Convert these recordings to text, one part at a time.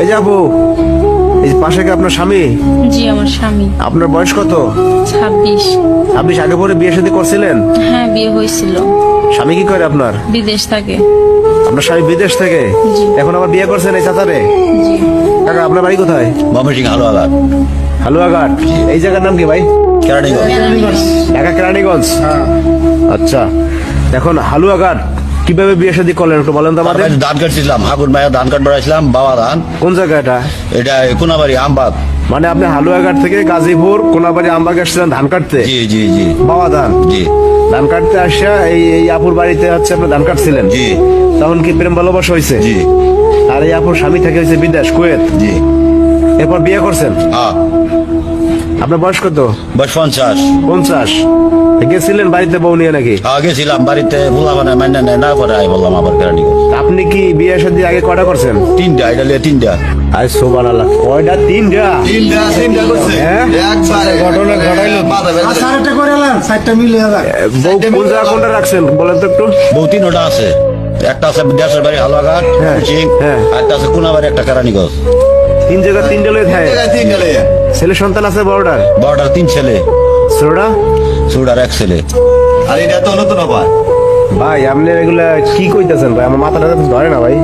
এই যে আপু, এই যে পাশে কি আপনার স্বামী? জি আমার স্বামী। আপনার বয়স কত? 26। আপনি আগে পরে বিয়ে শাদী করছিলেন? হ্যাঁ বিয়ে হয়েছিল। স্বামী কি করে আপনার? বিদেশ থাকে। আপনার স্বামী বিদেশ থেকে? জি। এখন আবার বিয়ে করছেন এই চাচারে? জি। কাকা আপনার বাড়ি কোথায়? ময়মনসিংহ হালুয়াঘাট। হালুয়াঘাট। এই জায়গার নাম কি ভাই? কেরানীগঞ্জ। ঢাকা কেরানীগঞ্জ। আচ্ছা, এখন হালুয়াঘাট কিভাবে বিয়ে শাদী করলেন একটু বলেন তো আমাদের। তারপরে ধান কাটছিলাম, হাকুর মায়া ধান কাট বেড়াইছিলাম, বাবা ধান। কোন জায়গা এটা? এটা কোনাবাড়ি আমবাগ। মানে আপনি হালুয়াঘাট থেকে গাজীপুর কোনাবাড়ি আমবাগ আসছিলেন ধান কাটতে? জি জি জি বাবা ধান। জি ধান কাটতে আসা এই আপুর বাড়িতে হচ্ছে আপনি ধান কাটছিলেন? জি তখন কি প্রেম ভালোবাসা হয়েছে? জি আর এই আপুর স্বামী থেকে হয়েছে বিদেশ, কুয়েত। জি। এরপর বিয়ে করছেন? হ্যাঁ, আপনার বয়স কত? বয়স 50। 50। গেছিলেন বাড়িতে বউ নিয়ে নাকি? গেছিলাম বাড়িতে, বললাম না মাইনা নেয় না, পরে আই বললাম আবার কেরানীগঞ্জ। আপনি কি বিয়ে শাদী আগে কটা করছেন? 3টা, এটা লিয়ে 3টা। আয় সুবহানাল্লাহ, কয়টা? 3টা? হ্যাঁ? ঘটনা ঘটাইলো সাড়েটা করে এলাম, 4টা মিলে এলাম। বউ কোন জায়গা কোনটা রাখছেন বলেন তো একটু। বউ 3টা আছে। একটা আছে দেশের বাড়ি হালুয়াঘাট, হ্যাঁ, সিং, হ্যাঁ। আর একটা আছে কোনাবাড়ি, একটা কেরানীগঞ্জ। 3 জায়গা 3টা লয়ে থাকে। ছেলে সন্তান আছে বড়টার? বড়টার 3 ছেলে, ছোটটা? ছোটটার 1 ছেলে। আর এটা তো নতুন আবার ভাই আপনি এগুলা কি কইতাছেন ভাই? আমার মাথাটা তো ধরে না ভাই।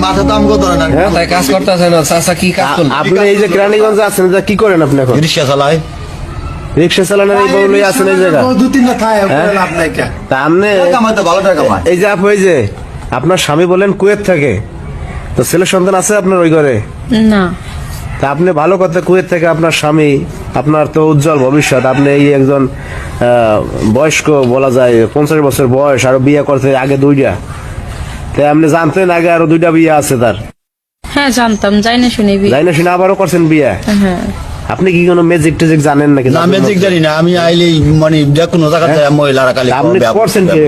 মাথা তো আমগো ধরে না। হ্যাঁ? তাই কাজ করতেছে না চাচা, কি কাজ করলো? আপনি এই যে কেরানীগঞ্জে আছেন, এটা কি করেন আপনি এখন? রিক্সা চালায়। রিক্সা চালানোর এই বউ লয়ে আছেন এই জায়গা? দু তিনটা থায়, হ্যাঁ? লাভ নাই কে। তা আপনি কামাই তো ভালো টাকা কামায়। এই যে আপু, এই যে আপনার স্বামী বলেন কুয়েত থাকে, তো ছেলে সন্তান আছে আপনার ওই ঘরে? না। তা আপনি ভালো কথা, কুয়েত থেকে আপনার স্বামী, আপনার তো উজ্জ্বল ভবিষ্যৎ, আপনি এই একজন বয়স্ক বলা যায় 50 বছর বয়স, আরো বিয়ে করতে আগে 2টা, তাই আপনি জানতেন আগে আরো 2টা বিয়ে আছে তার? হ্যাঁ জানতাম, যাই না শুনে বিয়ে। যাই না শুনে আবারও করছেন বিয়ে? হ্যাঁ। আপনি কি কোনো ম্যাজিক টেজিক জানেন নাকি? না ম্যাজিক জানি না আমি, আইলেই মানে যে কোনো জায়গাতে মহিলারা খালি আপনি করছেন কি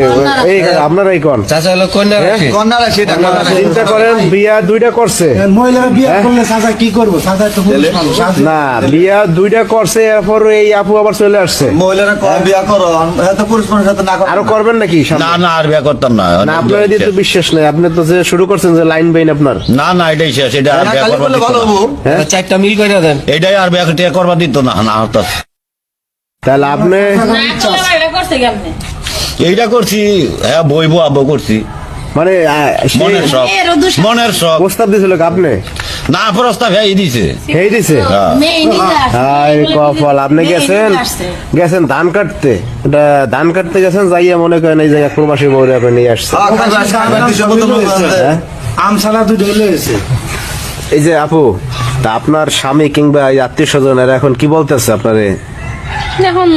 এই আপনারাই কোন? চাচা হলো কন্যা রাশি। কন্যারা সেটা কন্যারা চিন্তা করেন, বিয়া 2টা করছে। মহিলারা বিয়ে করলে চাচা কি করবো? চাচা তো পুরুষ মানুষ, সাহায্য- না, বিয়া 2টা করছে, এরপর এই আপু আবার চলে আসছে। মহিলারা কয় বিয়া করো, এত পুরুষ মানুষ এত না করে। আরো করবেন নাকি সামনে? না না আর বিয়ে করতাম না। না, আপনার এদিকে তো বিশ্বাস নেই, আপনি তো যে শুরু করছেন যে লাইন বেইন আপনার। না না এটাই শেষ, এটা আর বিয়ে খালি করবার বললে দিত ভালো না। হবো। হ্যাঁ? 4টা মিল করে দেন। এটাই আর বিয়ে টিয়া করবার দিত না। না হতাশ। তাহলে আপনি এইটা করছি, হ্যাঁ বইবো আব্বু করছি, মানে মনের শখ, মনের শখ। প্রস্তাব দিয়েছিল কি আপনি? না প্রস্তাব হ্যাঁ দিছে। এই দিছে? হায় কপাল, আপনি গেছেন ধান কাটতে, এটা ধান কাটতে গেছেন, যাইয়া মনে করেন এই জায়গায় প্রবাসী বউরে আপনি নিয়ে আসছে। হ্যাঁ? আম সালা দুটো হলে হয়েছে। এই যে আপু, তা আপনার স্বামী কিংবা আত্মীয় স্বজনেরা এখন কি বলতেছে আপনারে? এখন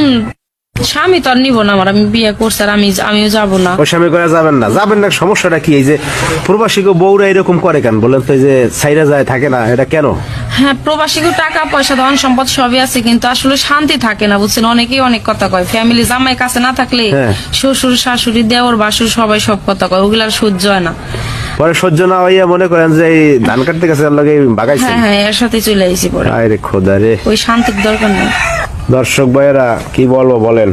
স্বামী তো আর নিব না আমার, আমি বিয়ে করছি আর আমিও যাব না। ওই স্বামী করে যাবেন না? যাবেন না, সমস্যাটা কি? এই যে প্রবাসী বউরা এরকম করে কেন বলেন তো? এই যে সাইরা যায় থাকে না, এটা কেন? হ্যাঁ প্রবাসীকে টাকা পয়সা ধন সম্পদ সবই আছে, কিন্তু আসলে শান্তি থাকে না বুঝছেন। অনেকেই অনেক কথা কয়, ফ্যামিলি জামাই কাছে না থাকলে হ্যাঁ। শ্বশুর শাশুড়ি দেওর বাসুর সবাই সব কথা কয়, ওগুলো আর সহ্য হয় না। পরে সহ্য না হইয়া মনে করেন যে এই ধান কাটতে গেছে আল্লাহ বাগাইছে। হ্যাঁ হ্যাঁ, এর সাথে চলে আইছি পরে। আরে খোদা রে। ওই শান্তির দরকার নেই। দর্শক ভাইয়েরা কি বলবো বলেন?